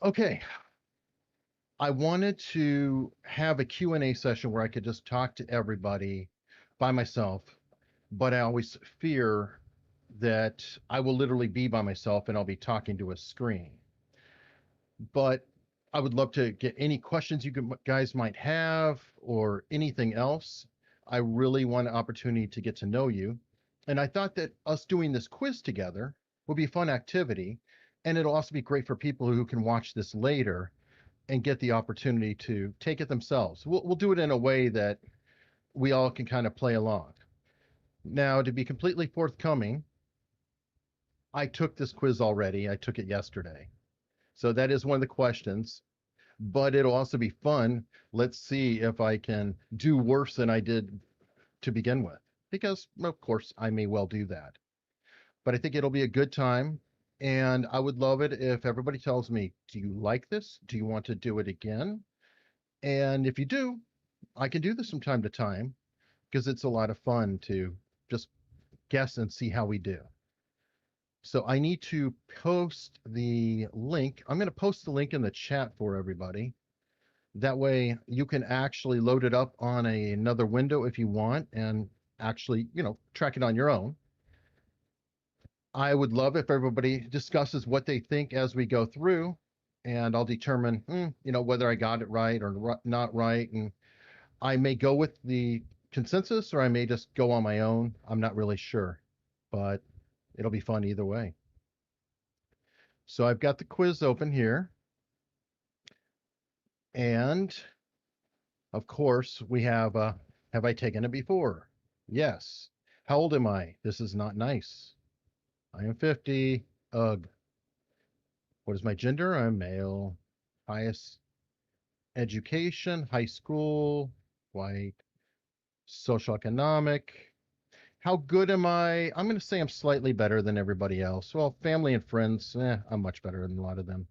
Okay, I wanted to have a Q&A session where I could just talk to everybody by myself, but I always fear that I will literally be by myself and I'll be talking to a screen. But I would love to get any questions guys might have or anything else. I really want an opportunity to get to know you. And I thought that us doing this quiz together would be a fun activity. And it'll also be great for people who can watch this later and get the opportunity to take it themselves. We'll do it in a way that we all can kind of play along. Now, to be completely forthcoming, I took this quiz already. I took it yesterday. So that is one of the questions, but it'll also be fun. Let's see if I can do worse than I did to begin with, because of course I may well do that. But I think it'll be a good time. And I would love it if everybody tells me, do you like this? Do you want to do it again? And if you do, I can do this from time to time because it's a lot of fun to just guess and see how we do. So I need to post the link. I'm going to post the link in the chat for everybody. That way you can actually load it up on another window if you want and actually, track it on your own. I would love if everybody discusses what they think as we go through, and I'll determine, whether I got it right or not right. And I may go with the consensus or I may just go on my own. I'm not really sure, but it'll be fun either way. So I've got the quiz open here. And of course, we have I taken it before? Yes. How old am I? This is not nice. I am 50. Ugh. What is my gender? I'm male. Highest education, high school, white, social economic. How good am I? I'm going to say I'm slightly better than everybody else. Well, family and friends, I'm much better than a lot of them.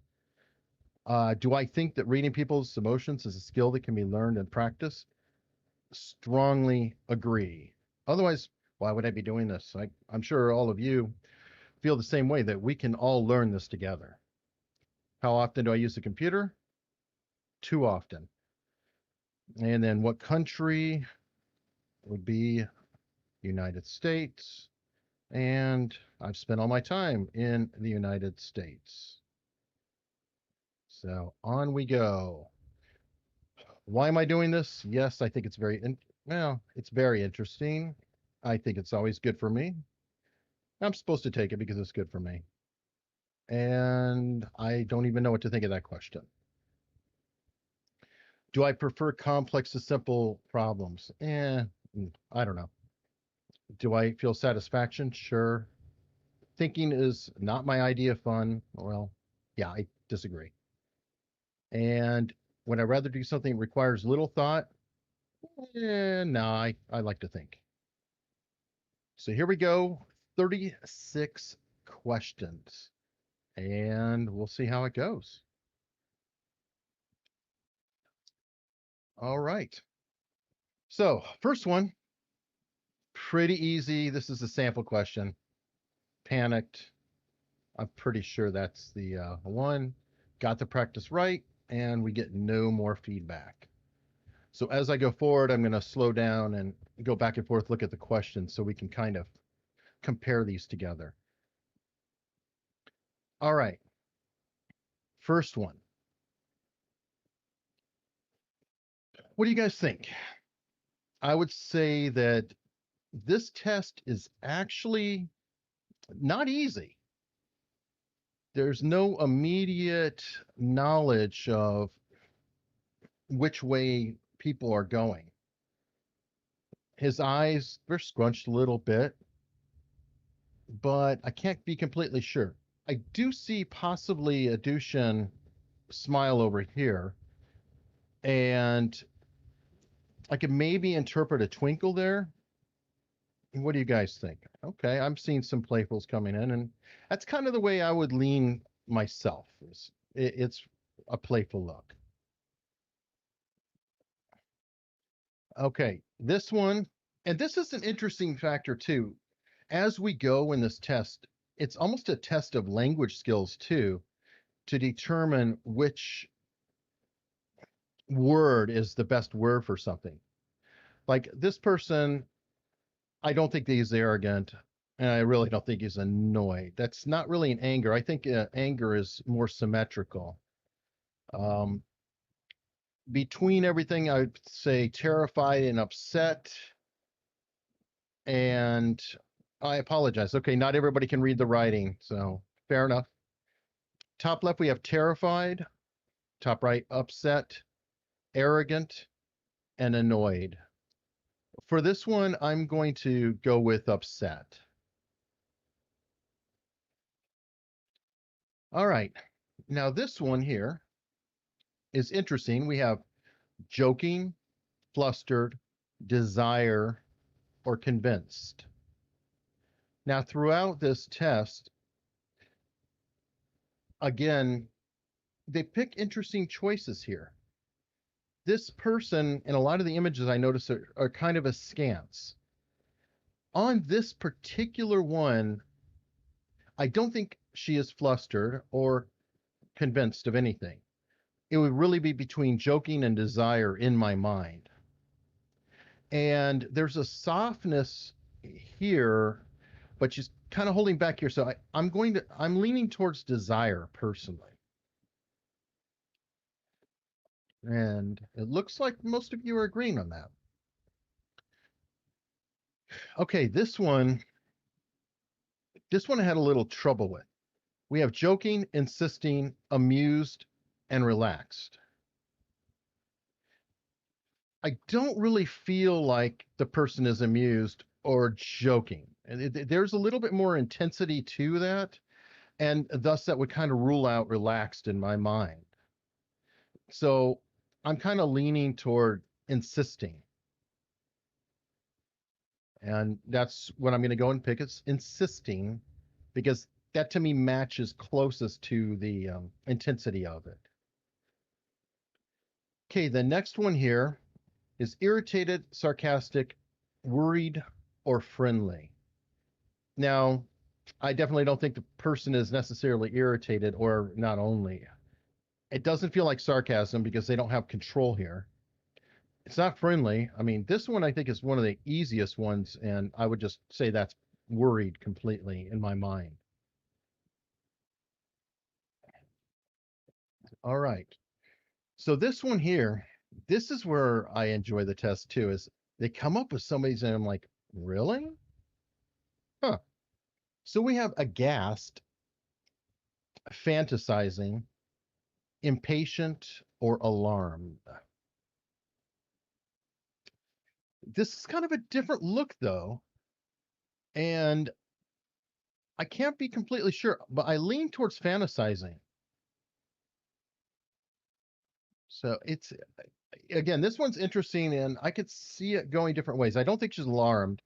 Do I think that reading people's emotions is a skill that can be learned and practiced? Strongly agree. Otherwise, why would I be doing this? I'm sure all of you feel the same way that we can all learn this together. How often do I use the computer? Too often. And then what country would be United States? And I've spent all my time in the United States. So on we go. Why am I doing this? Yes, I think it's it's very interesting. I think it's always good for me. I'm supposed to take it because it's good for me. And I don't even know what to think of that question. Do I prefer complex to simple problems? I don't know. Do I feel satisfaction? Sure. Thinking is not my idea of fun. Well, yeah, I disagree. And would I rather do something that requires little thought? No, I like to think. So here we go, 36 questions, and we'll see how it goes. All right. So first one, pretty easy. This is a sample question. Panicked. I'm pretty sure that's the one. Got the practice right, and we get no more feedback. So as I go forward, I'm going to slow down and go back and forth, look at the questions so we can kind of compare these together. All right. First one. What do you guys think? I would say that this test is actually not easy. There's no immediate knowledge of which way people are going. His eyes, they're scrunched a little bit, but I can't be completely sure. I do see possibly a Dushan smile over here, and I could maybe interpret a twinkle there. What do you guys think? Okay, I'm seeing some playfuls coming in, and that's kind of the way I would lean myself. It's a playful look. Okay, this one, and this is an interesting factor too. As we go in this test, it's almost a test of language skills too. to determine which word is the best word for something. Like this person, I don't think he's arrogant, and I really don't think he's annoyed. That's not really an anger. I think anger is more symmetrical. Um, Between everything, I'd say terrified and upset. And I apologize. Okay, not everybody can read the writing, so fair enough. Top left, we have terrified. Top right, upset, arrogant, and annoyed. For this one, I'm going to go with upset. All right. Now, this one here is interesting. We have joking, flustered, desire, or convinced. Now, throughout this test, again, they pick interesting choices here. This person, and a lot of the images I notice are kind of askance. On this particular one, I don't think she is flustered or convinced of anything. It would really be between joking and desire in my mind. And there's a softness here, but she's kind of holding back here. So I'm leaning towards desire personally. And it looks like most of you are agreeing on that. Okay, this one I had a little trouble with. We have joking, insisting, amused, and relaxed. I don't really feel like the person is amused or joking. There's a little bit more intensity to that, and thus that would kind of rule out relaxed in my mind. So I'm kind of leaning toward insisting. And that's what I'm going to go and pick is insisting because that to me matches closest to the intensity of it. Okay, the next one here is irritated, sarcastic, worried, or friendly. Now, I definitely don't think the person is necessarily irritated or not only. It doesn't feel like sarcasm because they don't have control here. It's not friendly. I mean, this one I think is one of the easiest ones, and I would just say that's worried completely in my mind. All right. So this one here, this is where I enjoy the test too, is they come up with somebody's and I'm like, really? Huh. So we have aghast, fantasizing, impatient, or alarmed. This is kind of a different look though, and I can't be completely sure, but I lean towards fantasizing. So it's again, this one's interesting, and I could see it going different ways. I don't think she's alarmed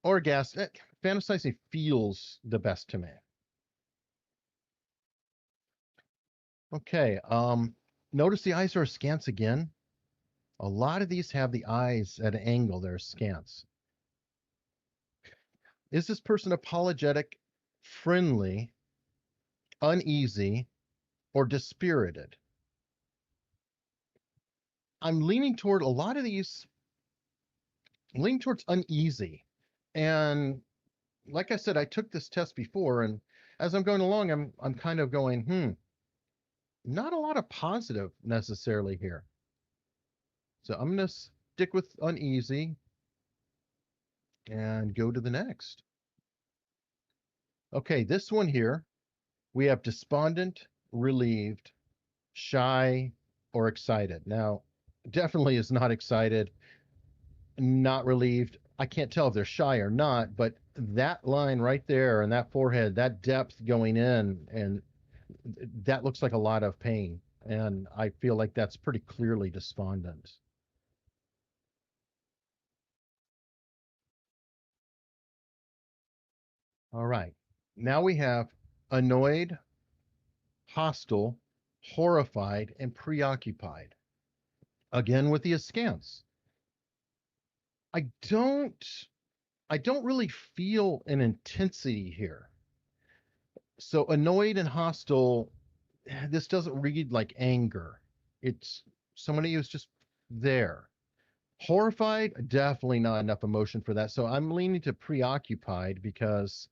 or aghast. Fantasizing feels the best to me. Okay. Notice the eyes are askance again. A lot of these have the eyes at an angle. They're askance. Is this person apologetic, friendly, uneasy, or dispirited? I'm leaning toward a lot of these, leaning towards uneasy. And like I said, I took this test before, and as I'm going along, I'm kind of going, not a lot of positive necessarily here. So I'm gonna stick with uneasy and go to the next. Okay, this one here, we have despondent, relieved, shy, or excited. Now, definitely is not excited, not relieved. I can't tell if they're shy or not, but that line right there and that forehead, that depth going in, and that looks like a lot of pain. And I feel like that's pretty clearly despondent. All right. Now we have annoyed, hostile, horrified, and preoccupied. Again with the askance. I don't I don't really feel an intensity here. So annoyed and hostile, this doesn't read like anger. It's somebody who's just there. Horrified, definitely not enough emotion for that. So I'm leaning to preoccupied because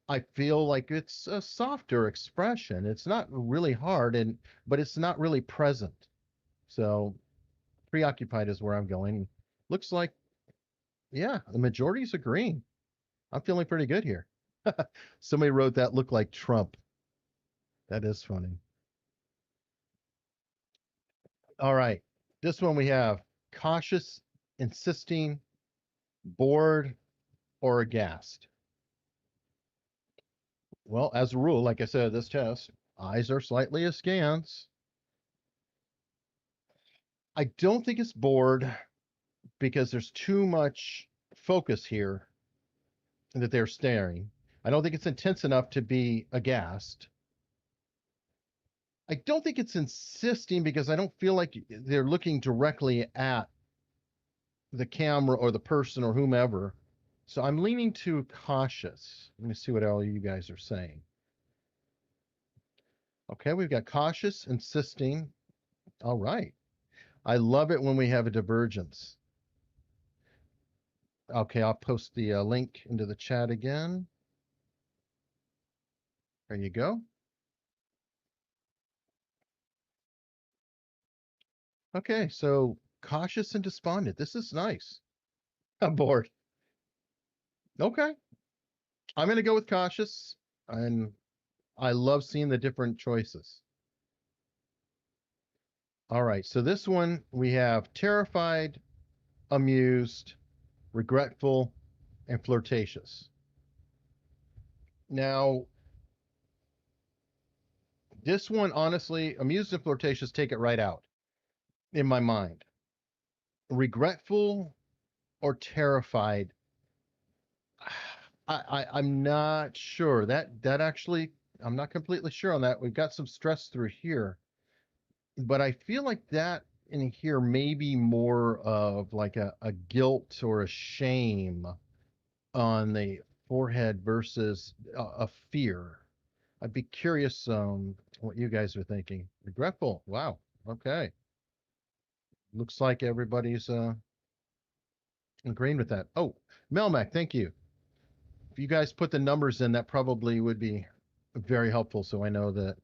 I feel like it's a softer expression. It's not really hard but it's not really present. So preoccupied is where I'm going. Looks like, yeah, the majority's agreeing. I'm feeling pretty good here. Somebody wrote that look like Trump. That is funny. All right. This one we have cautious, insisting, bored, or aghast. Well, as a rule, like I said, this test, eyes are slightly askance. I don't think it's bored because there's too much focus here that they're staring. I don't think it's intense enough to be aghast. I don't think it's insisting because I don't feel like they're looking directly at the camera or the person or whomever. So I'm leaning to cautious. Let me see what all you guys are saying. Okay, we've got cautious, insisting. All right. I love it when we have a divergence. Okay, I'll post the link into the chat again. There you go. Okay, so cautious and despondent. This is nice. I'm bored. Okay, I'm going to go with cautious, and I love seeing the different choices. All right, so this one we have terrified, amused, regretful, and flirtatious. Now, this one, honestly, amused and flirtatious take it right out in my mind. Regretful or terrified, I'm not sure. That actually, I'm not completely sure on that. We've got some stress through here, but I feel like that in here may be more of like a guilt or a shame on the forehead versus a fear. I'd be curious what you guys are thinking. Regretful. Wow. Okay. Looks like everybody's agreeing with that. Oh, Melmac, thank you. If you guys put the numbers in, that probably would be very helpful so I know that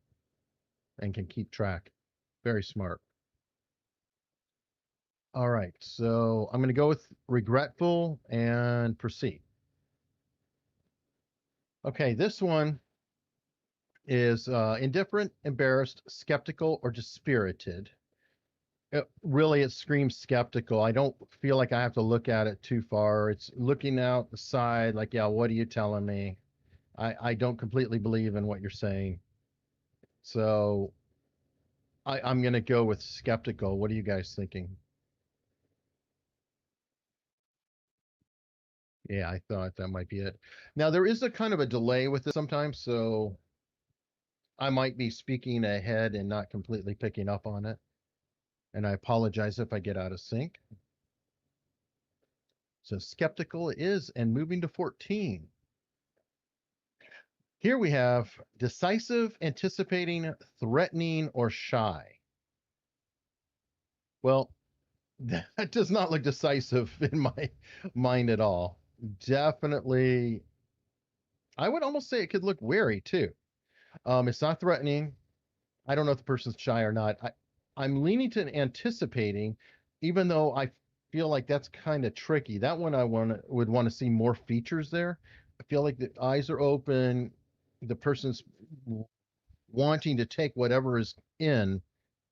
and can keep track. Very smart. All right, so I'm going to go with regretful and proceed. Okay, this one is indifferent, embarrassed, skeptical, or dispirited. Really, it screams skeptical. I don't feel like I have to look at it too far. It's looking out the side, like, yeah, what are you telling me? I don't completely believe in what you're saying. So I'm going to go with skeptical. What are you guys thinking? Yeah, I thought that might be it. Now, there is a kind of a delay with this sometimes, so I might be speaking ahead and not completely picking up on it. And I apologize if I get out of sync. So skeptical it is, and moving to 14. Here we have decisive, anticipating, threatening, or shy. Well, that does not look decisive in my mind at all. Definitely, I would almost say it could look wary too. It's not threatening. I don't know if the person's shy or not. I'm leaning to anticipating, even though I feel like that's kind of tricky. That one would want to see more features there. I feel like the eyes are open, the person's wanting to take whatever is in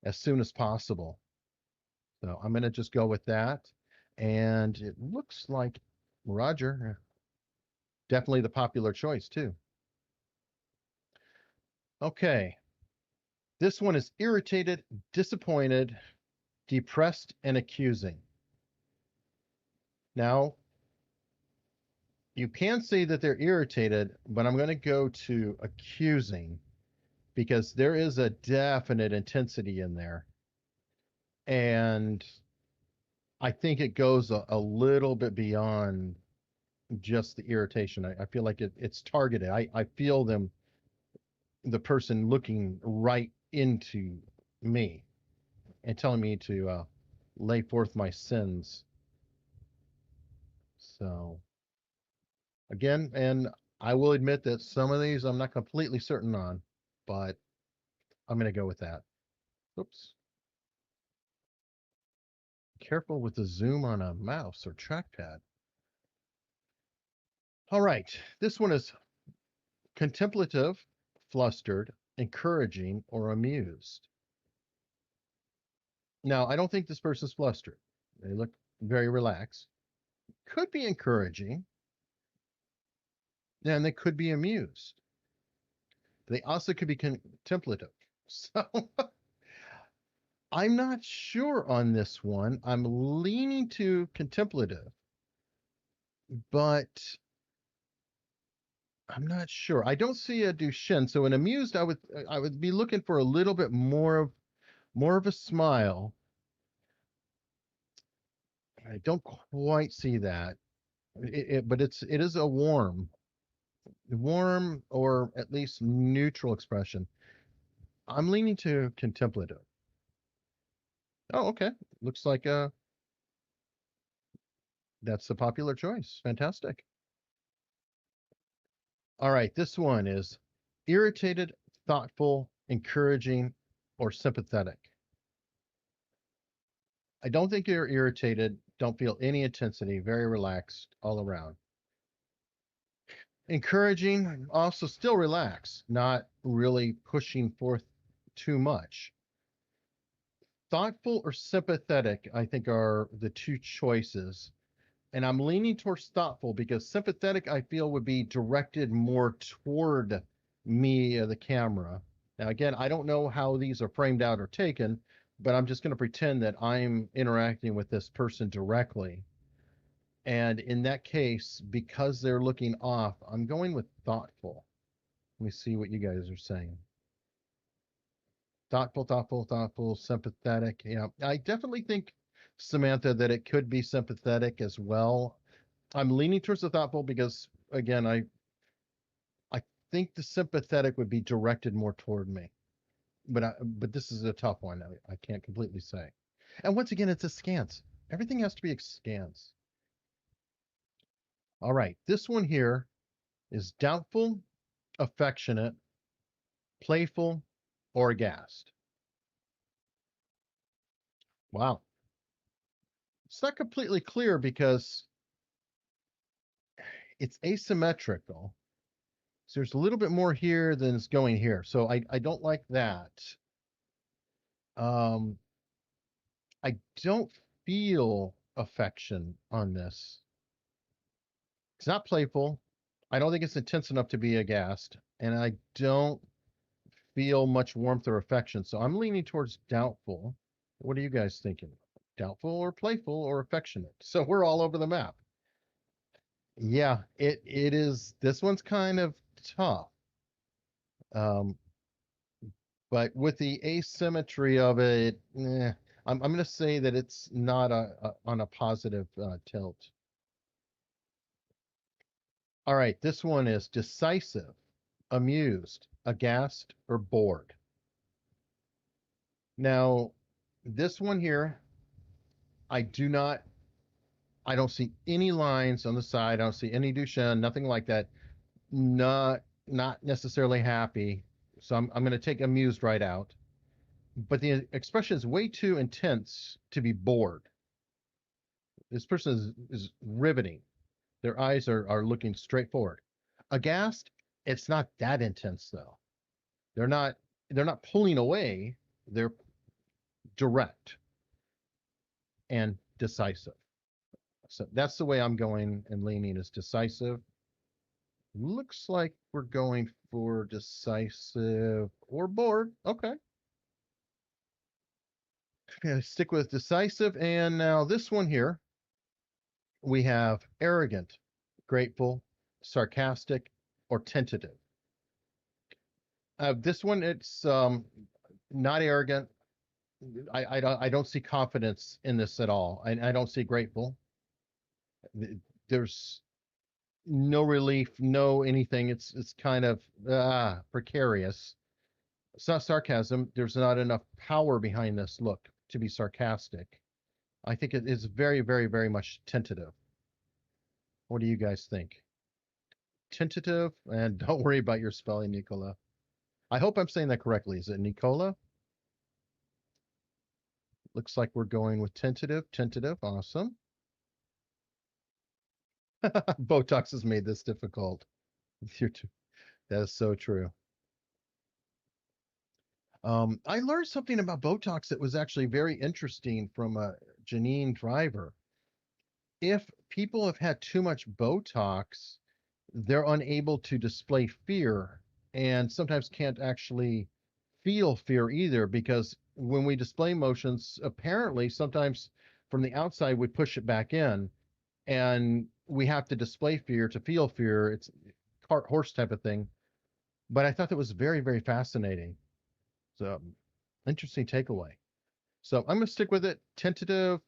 as soon as possible. So I'm going to just go with that. And it looks like Roger, definitely the popular choice too. Okay. This one is irritated, disappointed, depressed, and accusing. Now, you can say that they're irritated, but I'm going to go to accusing because there is a definite intensity in there. And I think it goes a little bit beyond just the irritation. I feel like it's targeted. I feel the person looking right into me and telling me to lay forth my sins. So again, and I will admit that some of these I'm not completely certain on, but I'm going to go with that. Oops. Careful with the zoom on a mouse or trackpad. All right. This one is contemplative, flustered, encouraging, or amused. Now, I don't think this person's flustered. They look very relaxed. Could be encouraging, and they could be amused. They also could be contemplative. So I'm not sure on this one. I'm leaning to contemplative, but I'm not sure. I don't see a Duchenne. So in amused, I would be looking for a little bit more of a smile. I don't quite see that. But it is a warm or at least neutral expression. I'm leaning to contemplative. Oh, okay. Looks like that's the popular choice. Fantastic. All right, this one is irritated, thoughtful, encouraging, or sympathetic. I don't think you're irritated. Don't feel any intensity. Very relaxed all around. Encouraging, also still relaxed, not really pushing forth too much. Thoughtful or sympathetic, I think, are the two choices. And I'm leaning towards thoughtful because sympathetic, I feel, would be directed more toward me, the camera. Now, again, I don't know how these are framed out or taken, but I'm just going to pretend that I'm interacting with this person directly. And in that case, because they're looking off, I'm going with thoughtful. Let me see what you guys are saying. Thoughtful, thoughtful, thoughtful, sympathetic. Yeah, I definitely think, Samantha, that it could be sympathetic as well. I'm leaning towards the thoughtful because, again, I think the sympathetic would be directed more toward me. But this is a tough one. I can't completely say. And once again, it's askance. Everything has to be askance. All right, this one here is doubtful, affectionate, playful, or aghast. Wow. It's not completely clear because it's asymmetrical. So there's a little bit more here than is going here. So I don't like that. Um, I don't feel affection on this. It's not playful. I don't think it's intense enough to be aghast. And I don't feel much warmth or affection. So I'm leaning towards doubtful. What are you guys thinking? Doubtful or playful or affectionate? So we're all over the map. Yeah, it is. This one's kind of tough. Um, but with the asymmetry of it, I'm going to say that it's not on a positive tilt. All right, this one is decisive, amused, aghast, or bored. Now, this one here, I do not, I don't see any lines on the side. I don't see any Duchenne, nothing like that. Not necessarily happy. So I'm going to take amused right out. But the expression is way too intense to be bored. This person is riveting. Their eyes are looking straight forward. Aghast, it's not that intense though. They're not they're not pulling away. They're direct and decisive. So that's the way I'm going and leaning is decisive. Looks like we're going for decisive or bored. Okay. Okay, stick with decisive. And now this one here, we have arrogant, grateful, sarcastic, or tentative. This one, it's not arrogant. I don't see confidence in this at all. I don't see grateful. There's no relief, no anything. It's kind of precarious. It's not sarcasm. There's not enough power behind this look to be sarcastic. I think it is very, very, very much tentative. What do you guys think? Tentative, and don't worry about your spelling, Nicola. I hope I'm saying that correctly. Is it Nicola? Looks like we're going with tentative. Tentative. Awesome. Botox has made this difficult. That is so true. I learned something about Botox that was actually very interesting from Janine Driver. If people have had too much Botox, they're unable to display fear and sometimes can't actually feel fear either because when we display emotions, apparently sometimes from the outside we push it back in and we have to display fear to feel fear. It's cart horse type of thing. But I thought that was very, very fascinating. So interesting takeaway. So I'm gonna stick with it. Tentative.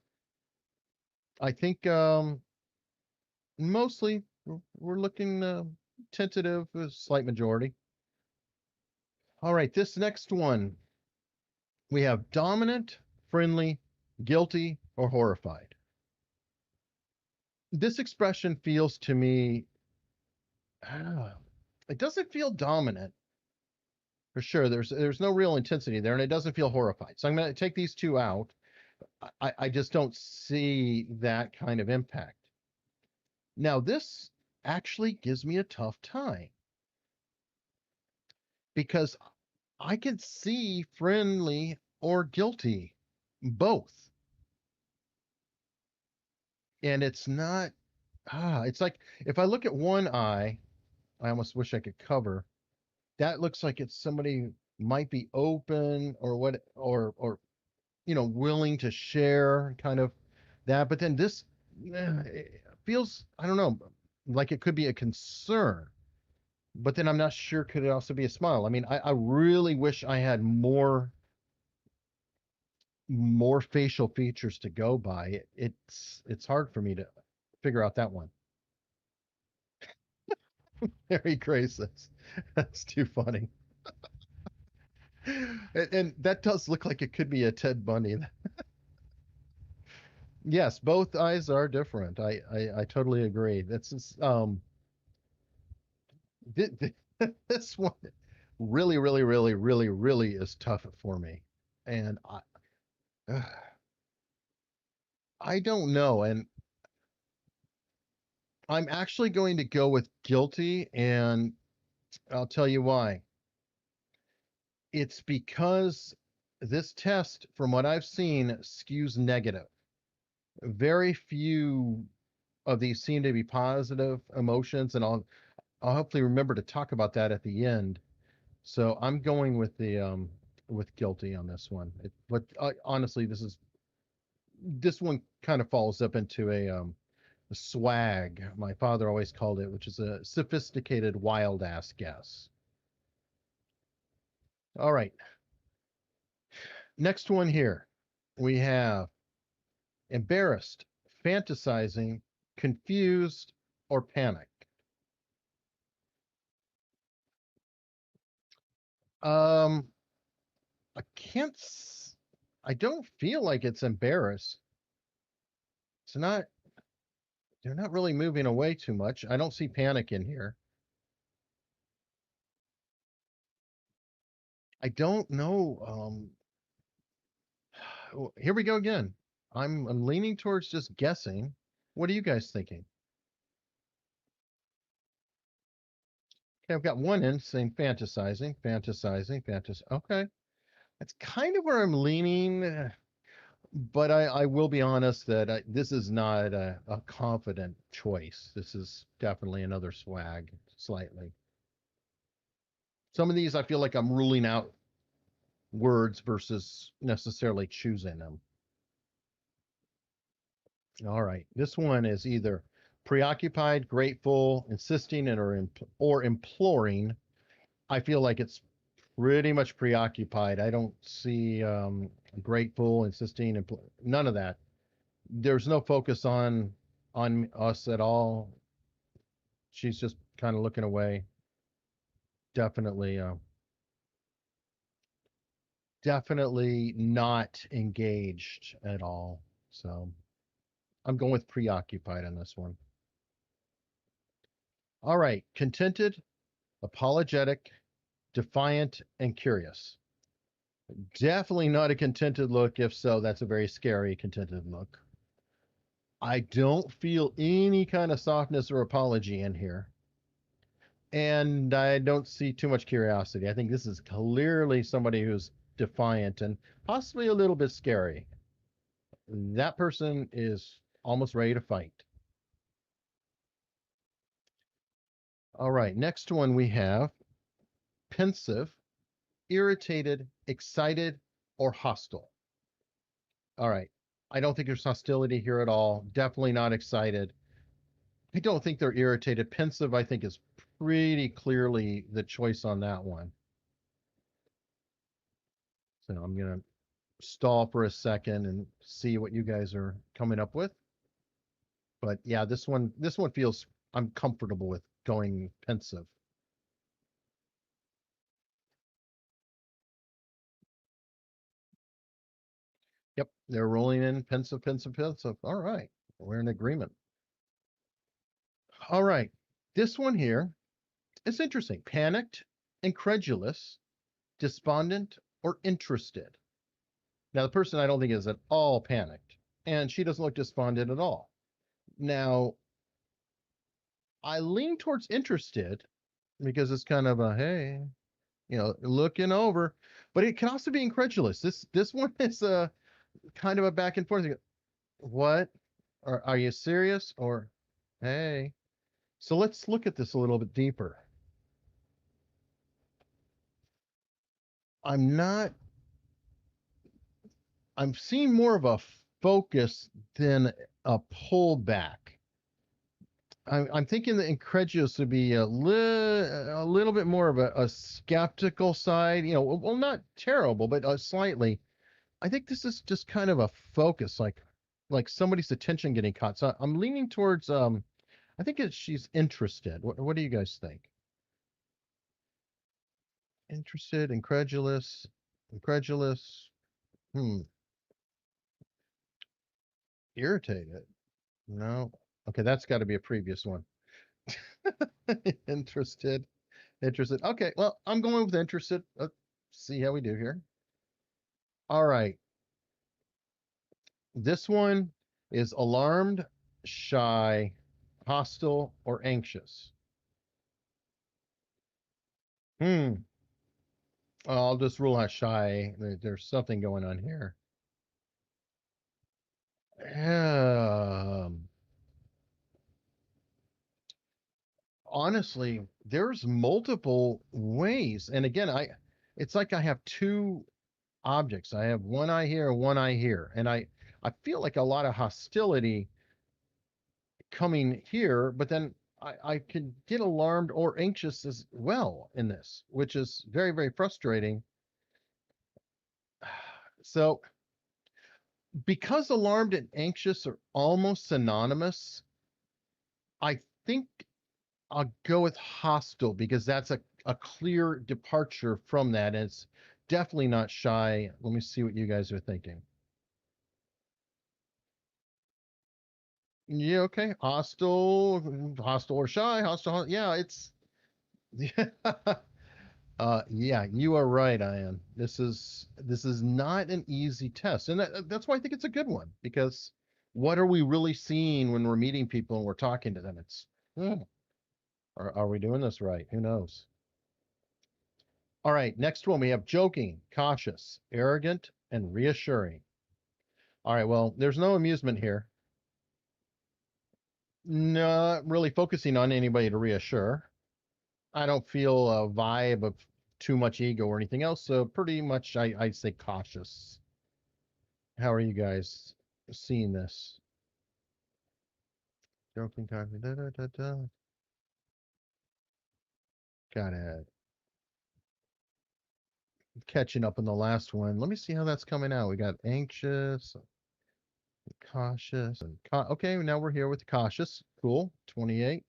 I think mostly we're looking tentative, a slight majority. All right, this next one we have dominant, friendly, guilty, or horrified. This expression feels to me, ah, it doesn't feel dominant for sure. There's no real intensity there, and it doesn't feel horrified. So I'm going to take these two out. I just don't see that kind of impact. Now, this actually gives me a tough time because I can see friendly or guilty both. And it's not, it's like if I look at one eye, I almost wish I could cover. That looks like it's somebody might be open or what, or, willing to share kind of that. But then this it feels, I don't know, like it could be a concern. But then I'm not sure, could it also be a smile? I mean, I really wish I had more facial features to go by. It's hard for me to figure out that one. Mary Graces. That's too funny. And that does look like it could be a Ted Bundy. Yes, both eyes are different. I totally agree. That's just, this one really, really, really, really, really is tough for me. And I don't know. And I'm actually going to go with guilty, and I'll tell you why. It's because this test, from what I've seen, skews negative. Very few of these seem to be positive emotions, and I'll hopefully remember to talk about that at the end. So I'm going with the with guilty on this one. But honestly, this one kind of falls up into a swag. My father always called it, which is a sophisticated wild ass guess. All right, next one here. We have embarrassed, fantasizing, confused, or panic. Um, I can't. I don't feel like it's embarrassed. It's not. They're not really moving away too much. I don't see panic in here. I don't know. Here we go again. I'm leaning towards just guessing. What are you guys thinking? Okay, I've got one in saying fantasizing, fantasizing, Okay, that's kind of where I'm leaning, but I will be honest that this is not a confident choice. This is definitely another swag, slightly. Some of these I feel like I'm ruling out words versus necessarily choosing them. All right. This one is either preoccupied, grateful, insisting, and or imploring. I feel like it's pretty much preoccupied. I don't see grateful, insisting, none of that. There's no focus on us at all. She's just kind of looking away. Definitely. definitely not engaged at all. So I'm going with preoccupied on this one. All right. Contented, apologetic, defiant, and curious. Definitely not a contented look. If so, that's a very scary contented look. I don't feel any kind of softness or apology in here. And I don't see too much curiosity. I think this is clearly somebody who's defiant and possibly a little bit scary. That person is almost ready to fight. All right, next one we have pensive, irritated, excited, or hostile. All right. I don't think there's hostility here at all. Definitely not excited. I don't think they're irritated. Pensive, I think, is pretty clearly the choice on that one. So I'm going to stall for a second and see what you guys are coming up with. But yeah, this one feels I'm comfortable with going pensive. Yep, they're rolling in pensive, pensive, pensive. All right, we're in agreement. All right, this one here is interesting. Panicked, incredulous, despondent, or interested. Now, the person I don't think is at all panicked, and she doesn't look despondent at all. Now, I lean towards interested because it's kind of a hey, looking over, but it can also be incredulous. This one is a kind of a back and forth. What? Are you serious? Or hey. So let's look at this a little bit deeper. I'm not I'm seeing more of a focus than a pullback. I'm thinking that incredulous would be a little bit more of a skeptical side. Well, not terrible, but slightly. I think this is just kind of a focus, like somebody's attention getting caught. So I'm leaning towards I think she's interested. What do you guys think? Interested, incredulous, incredulous. Hmm, irritated. No. Okay, that's got to be a previous one. Interested, interested. Okay, well, I'm going with interested. Let's see how we do here. All right. This one is alarmed, shy, hostile, or anxious. Hmm. I'll just rule out shy. There's something going on here. Um, honestly, there's multiple ways. And again, it's like I have two objects. I have one eye here and one eye here. And I feel like a lot of hostility coming here, but then I could get alarmed or anxious as well in this, which is very, very frustrating. So because alarmed and anxious are almost synonymous, I think I'll go with hostile because that's a clear departure from that. And it's definitely not shy. Let me see what you guys are thinking. Yeah, okay. Hostile, hostile or shy, hostile. Yeah, it's yeah. Yeah, you are right, Ian. This is not an easy test. And that's why I think it's a good one because what are we really seeing when we're meeting people and we're talking to them? It's hmm, are we doing this right? Who knows? All right, next one we have joking, cautious, arrogant, and reassuring. All right, well, there's no amusement here. Not really focusing on anybody to reassure. I don't feel a vibe of too much ego or anything else, so pretty much I'd say cautious. How are you guys seeing this? Joking, cautious, da, da, da, da. Got it. Catching up on the last one. Let me see how that's coming out. We got anxious, cautious, and okay. Now we're here with cautious. Cool. 28.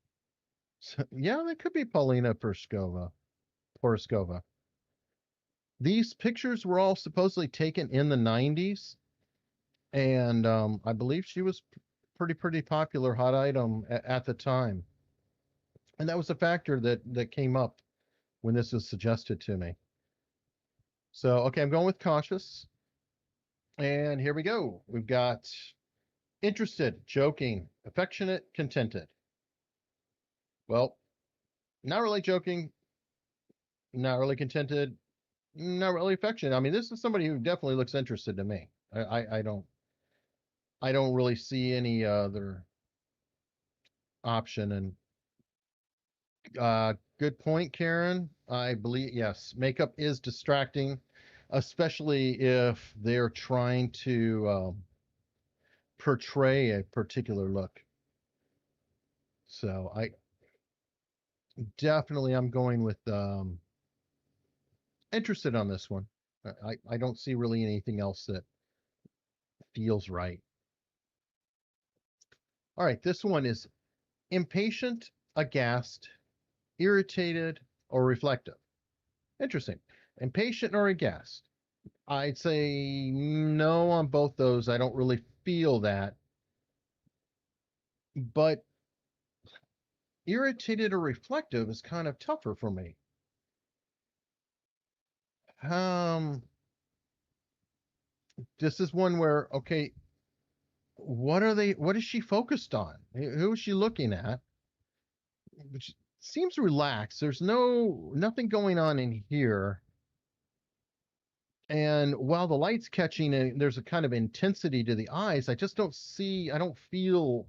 So, yeah, that could be Paulina Perskova. Porskova. These pictures were all supposedly taken in the 90s, and I believe she was pretty popular hot item at the time. And that was a factor that came up when this was suggested to me. So, okay, I'm going with cautious. And here we go. We've got interested, joking, affectionate, contented. Well, not really joking, not really contented, not really affectionate. I mean, this is somebody who definitely looks interested to me. I don't really see any other option. And good point, Karen. I believe yes, makeup is distracting, especially if they're trying to portray a particular look. So I definitely I'm going with interested on this one. I don't see really anything else that feels right. All right, this one is impatient, aghast, irritated, or reflective. Interesting. Impatient or aghast? I'd say no on both those. I don't really feel that. But irritated or reflective is kind of tougher for me. Um, this is one where, okay, what is she focused on? Who is she looking at? Which seems relaxed. There's nothing going on in here. And while the light's catching it, there's a kind of intensity to the eyes. I don't feel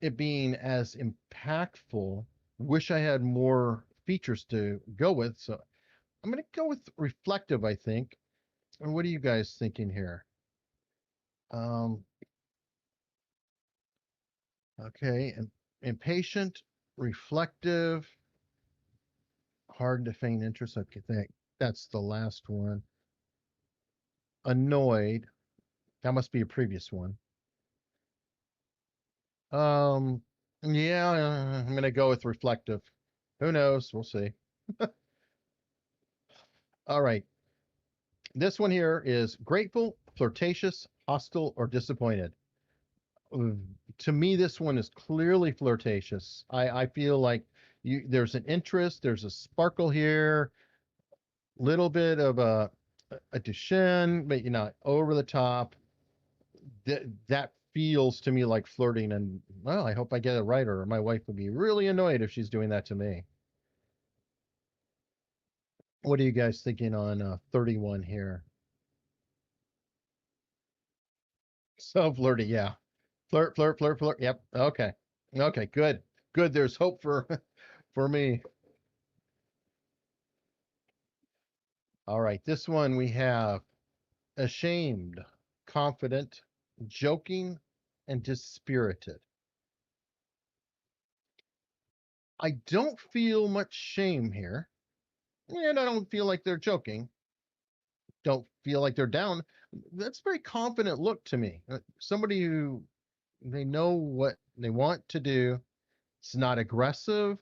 it being as impactful. Wish I had more features to go with. So I'm going to go with reflective, I think. And what are you guys thinking here? Um, okay. And impatient, reflective, hard to feign interest. I think that's the last one. Annoyed. That must be a previous one. Um, yeah, I'm going to go with reflective. Who knows? We'll see. All right. This one here is grateful, flirtatious, hostile, or disappointed. To me, this one is clearly flirtatious. I feel like there's an interest, there's a sparkle here, little bit of a Duchenne, but over the top. That feels to me like flirting, and well, I hope I get it right, or my wife would be really annoyed if she's doing that to me. What are you guys thinking on 31 here? So flirty, yeah. Flirt, flirt, flirt, flirt. Yep. Okay. Okay, good. Good. There's hope for for me. All right. This one we have ashamed, confident, joking, and dispirited. I don't feel much shame here, and I don't feel like they're joking. Don't feel like they're down. That's a very confident look to me. Somebody who they know what they want to do. It's not aggressive.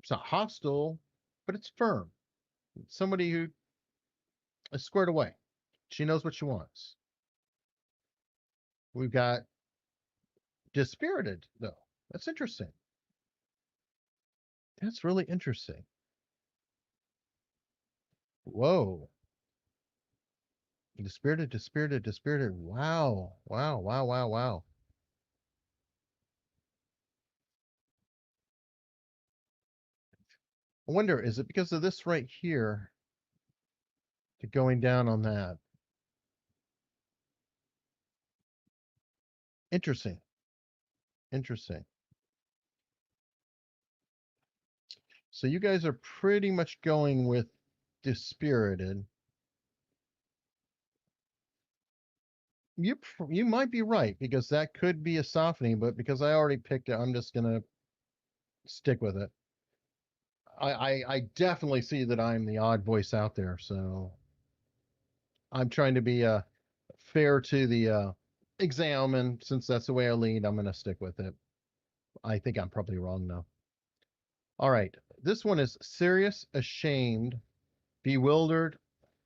It's not hostile, but it's firm. It's somebody who is squared away. She knows what she wants. We've got dispirited, though. That's interesting. That's really interesting. Whoa. Dispirited, dispirited, dispirited. Wow. Wow. Wow. Wow. Wow. I wonder, is it because of this right here to going down on that? Interesting. Interesting. So you guys are pretty much going with dispirited. You might be right because that could be a softening, but because I already picked it, I'm just gonna stick with it. I definitely see that I'm the odd voice out there, so I'm trying to be fair to the exam, and since that's the way I lead, I'm gonna stick with it. I think I'm probably wrong though. All right, this one is serious, ashamed, bewildered,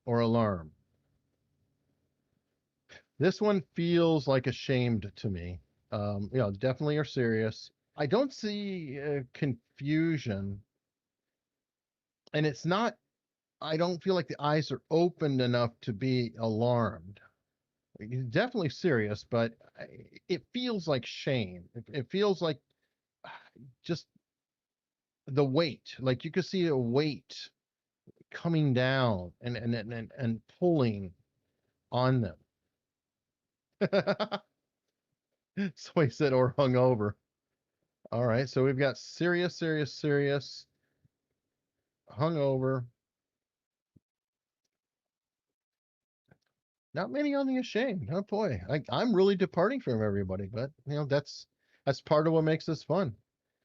or alarmed. This one feels like ashamed to me. Definitely are serious. I don't see confusion, and it's not. I don't feel like the eyes are opened enough to be alarmed. It's definitely serious, but it feels like shame. It feels like just the weight. Like you could see a weight coming down and pulling on them. Somebody said or hungover. All right, so we've got serious, serious, serious, hungover. Not many on the ashamed. Oh boy, I'm really departing from everybody, but that's part of what makes this fun.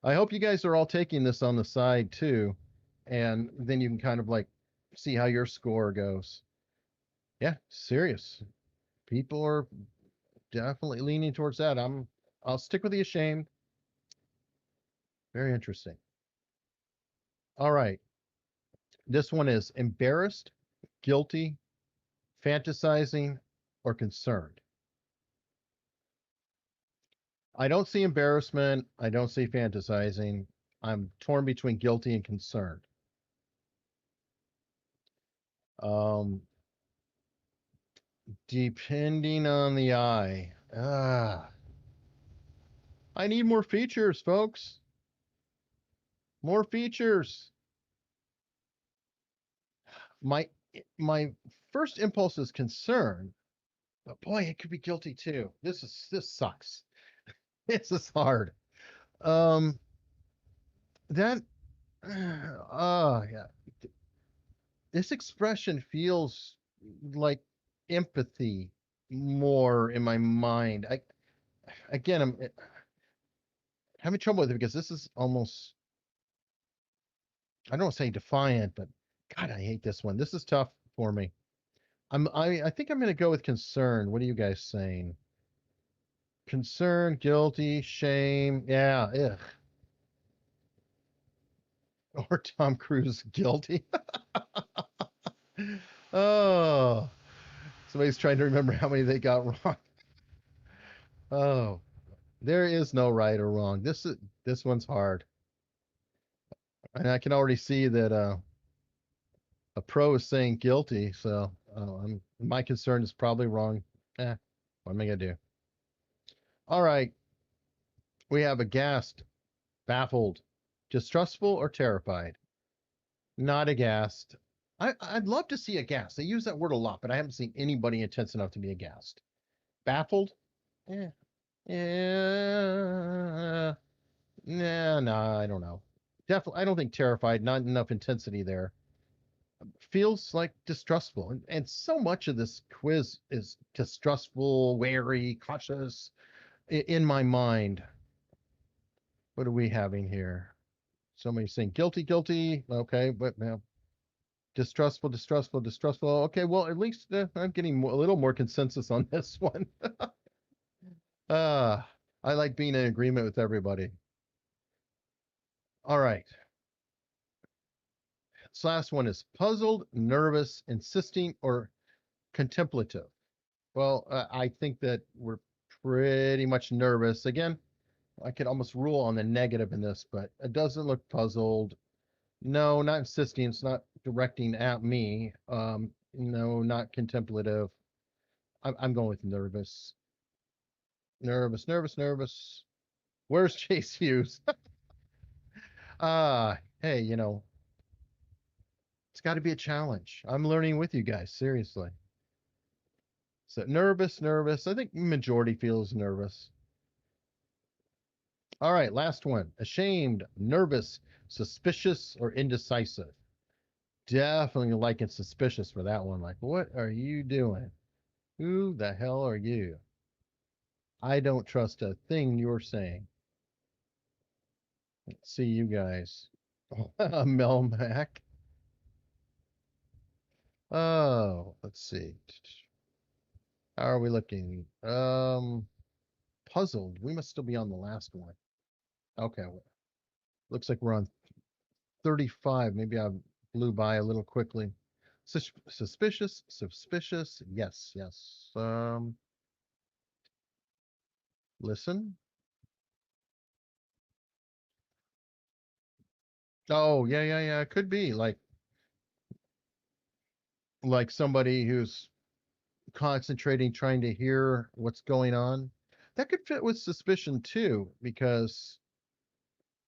I hope you guys are all taking this on the side too, and then you can kind of like see how your score goes. Yeah, serious. People are definitely leaning towards that. I'll stick with the ashamed. Very interesting. All right. This one is embarrassed, guilty, fantasizing, or concerned. I don't see embarrassment. I don't see fantasizing. I'm torn between guilty and concerned. Um, Depending on the eye. I need more features, folks. More features. My my first impulse is concern, but boy, it could be guilty too. This sucks. This is hard. Um, that yeah. This expression feels like empathy more in my mind. I'm having trouble with it because this is almost, I don't want to say defiant, but God, I hate this one. This is tough for me. I think I'm going to go with concern. What are you guys saying? Concern, guilty, shame. Yeah, ugh. Or Tom Cruise guilty. Oh, somebody's trying to remember how many they got wrong. Oh, there is no right or wrong. This one's hard. And I can already see that a pro is saying guilty, so my concern is probably wrong. What am I gonna do? All right, we have aghast, baffled, distrustful, or terrified. Not aghast. I'd love to see aghast. They use that word a lot, but I haven't seen anybody intense enough to be aghast. Baffled? Yeah. Yeah. Nah, nah, I don't know. Definitely, I don't think terrified. Not enough intensity there. Feels like distrustful, and so much of this quiz is distrustful, wary, cautious. In my mind, what are we having here? Somebody saying guilty, guilty. Okay, but now distrustful, distrustful, distrustful. Okay, well, at least I'm getting a little more consensus on this one. uh, I like being in agreement with everybody. All right. This last one is puzzled, nervous, insisting, or contemplative. Well, I think that we're pretty much nervous. Again, I could almost rule on the negative in this, but it doesn't look puzzled. No, not insisting. It's not directing at me. No, not contemplative. I'm going with nervous. Nervous, nervous, nervous. Where's Chase Hughes? Hey, it's got to be a challenge. I'm learning with you guys, seriously. So nervous, nervous. I think majority feels nervous. All right, last one. Ashamed, nervous, suspicious, or indecisive. Definitely liking suspicious for that one. Like, what are you doing? Who the hell are you? I don't trust a thing you're saying. Let's see you guys. Melmac. Oh, let's see. How are we looking? Puzzled. We must still be on the last one. Okay. Well, looks like we're on 35. Maybe I blew by a little quickly. Suspicious. Yes, yes. Listen. Oh, yeah, yeah, yeah. It could be like somebody who's concentrating, trying to hear what's going on. That could fit with suspicion too, because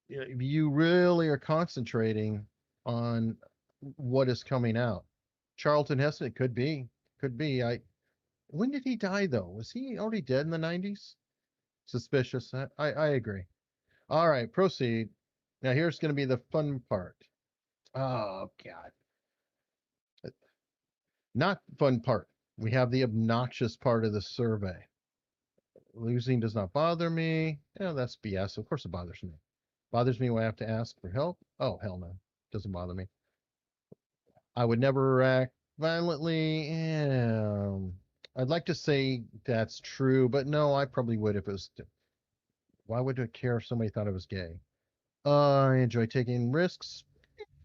you really are concentrating on what is coming out. Charlton Heston, it could be. When did he die though? Was he already dead in the 90s? Suspicious. I agree. All right, proceed. Now here's going to be the fun part. Oh God, not fun part. We have the obnoxious part of the survey. Losing does not bother me. Yeah, that's BS. Of course it bothers me. Bothers me when I have to ask for help. Oh, hell no. Doesn't bother me. I would never act violently. I'd like to say that's true, but no, I probably would if it was. Why would I care if somebody thought I was gay? I enjoy taking risks.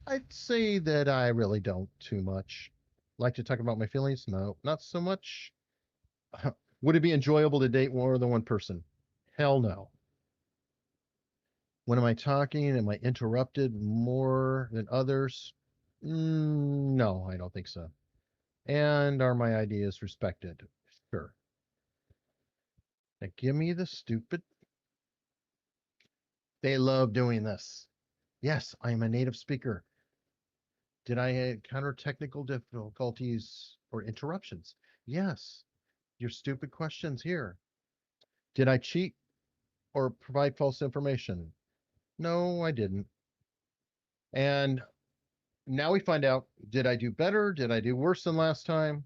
I'd say that I really don't too much. Like to talk about my feelings? No, not so much. Would it be enjoyable to date more than one person? Hell no. When am I talking? Am I interrupted more than others? No, I don't think so. And are my ideas respected? Sure. Now give me the stupid. They love doing this. Yes, I am a native speaker. Did I encounter technical difficulties or interruptions? Yes. Your stupid questions here. Did I cheat or provide false information? No, I didn't. And now we find out, did I do better? Did I do worse than last time?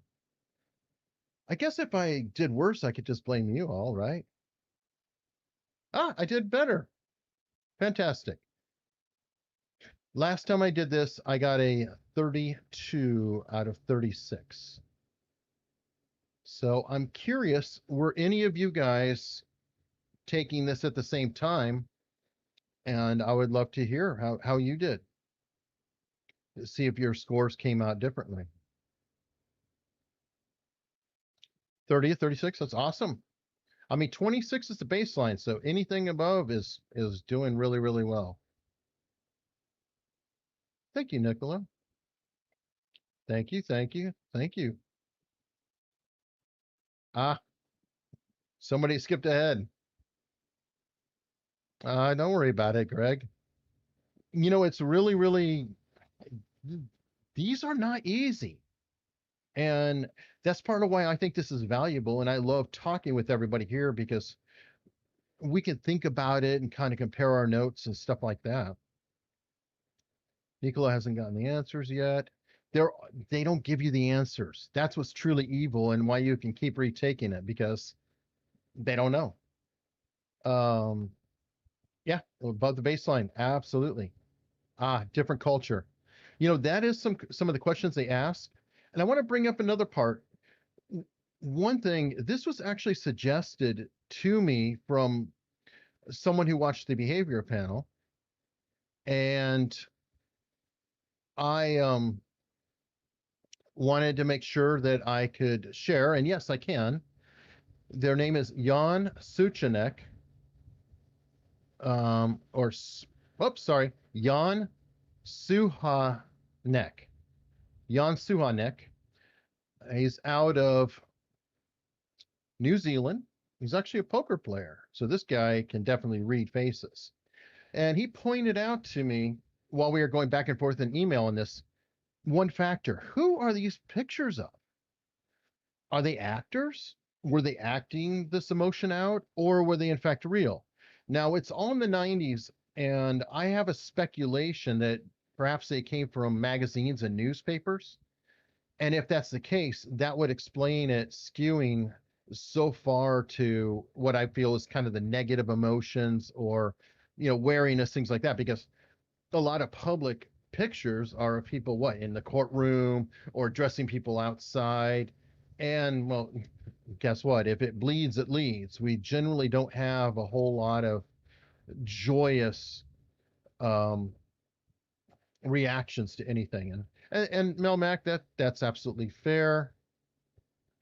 I guess if I did worse, I could just blame you all, right? Ah, I did better. Fantastic. Last time I did this, I got a 32 out of 36. So I'm curious, were any of you guys taking this at the same time? And I would love to hear how you did. See if your scores came out differently. 30 36, that's awesome. I mean, 26 is the baseline, so anything above is doing really, really well. Thank you, Nicola. Thank you, thank you, thank you. Ah, somebody skipped ahead. Don't worry about it, Greg. It's really, really, these are not easy. And that's part of why I think this is valuable. And I love talking with everybody here because we can think about it and kind of compare our notes and stuff like that. Nicola hasn't gotten the answers yet. They're, they don't give you the answers. That's what's truly evil and why you can keep retaking it because they don't know. Um, yeah, above the baseline, absolutely. Different culture. That is some of the questions they ask. And I want to bring up another part. One thing, this was actually suggested to me from someone who watched the behavior panel, and I wanted to make sure that I could share, and yes, I can. Their name is Jan Suchanek, or oops, sorry, Jan Suhanek. Jan Suhanek. He's out of New Zealand. He's actually a poker player, so this guy can definitely read faces. And he pointed out to me while we were going back and forth in email on this one factor. Who are these pictures of? Are they actors? Were they acting this emotion out, or were they in fact real? Now, it's all in the 90s, and I have a speculation that perhaps they came from magazines and newspapers. And if that's the case, that would explain it skewing so far to what I feel is kind of the negative emotions or, wariness, things like that, because a lot of public pictures are of people what in the courtroom or dressing people outside. And well, guess what? If it bleeds, it leads. We generally don't have a whole lot of joyous um, reactions to anything. And And Mel Mac, that's absolutely fair.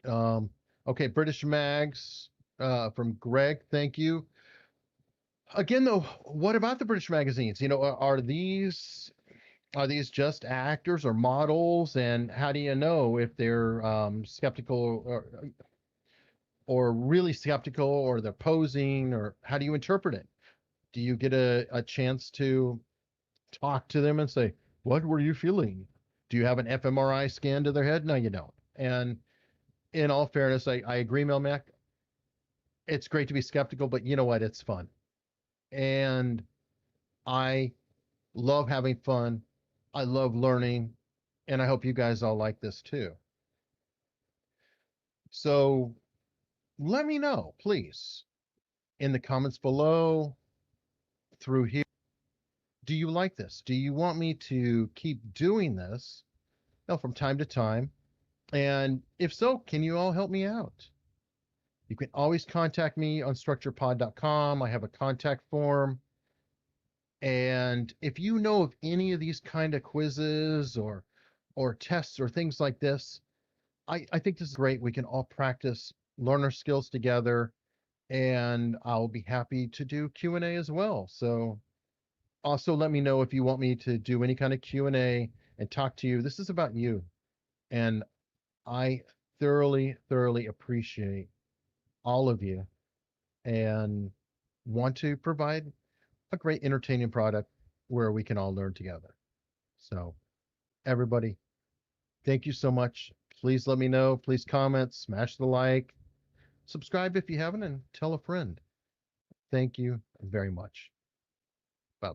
Um, okay, British Mags from Greg, thank you. Again, though, what about the British magazines? Are these just actors or models? And how do you know if they're skeptical or really skeptical, or they're posing, or how do you interpret it? Do you get a chance to talk to them and say, what were you feeling? Do you have an fMRI scan to their head? No, you don't. And in all fairness, I agree, Melmac. It's great to be skeptical, but you know what? It's fun. And I love having fun. I love learning. And I hope you guys all like this too. So let me know, please, in the comments below, through here. Do you like this? Do you want me to keep doing this, from time to time? And if so, can you all help me out? You can always contact me on unstructuredpod.com. I have a contact form. And if you know of any of these kind of quizzes or tests or things like this, I think this is great. We can all practice, learn our skills together, and I'll be happy to do Q&A as well. So also let me know if you want me to do any kind of Q&A and talk to you. This is about you. And I thoroughly, thoroughly appreciate all of you and want to provide a great entertaining product where we can all learn together. So everybody, thank you so much. Please let me know. Please comment, smash the like, subscribe if you haven't, and tell a friend. Thank you very much.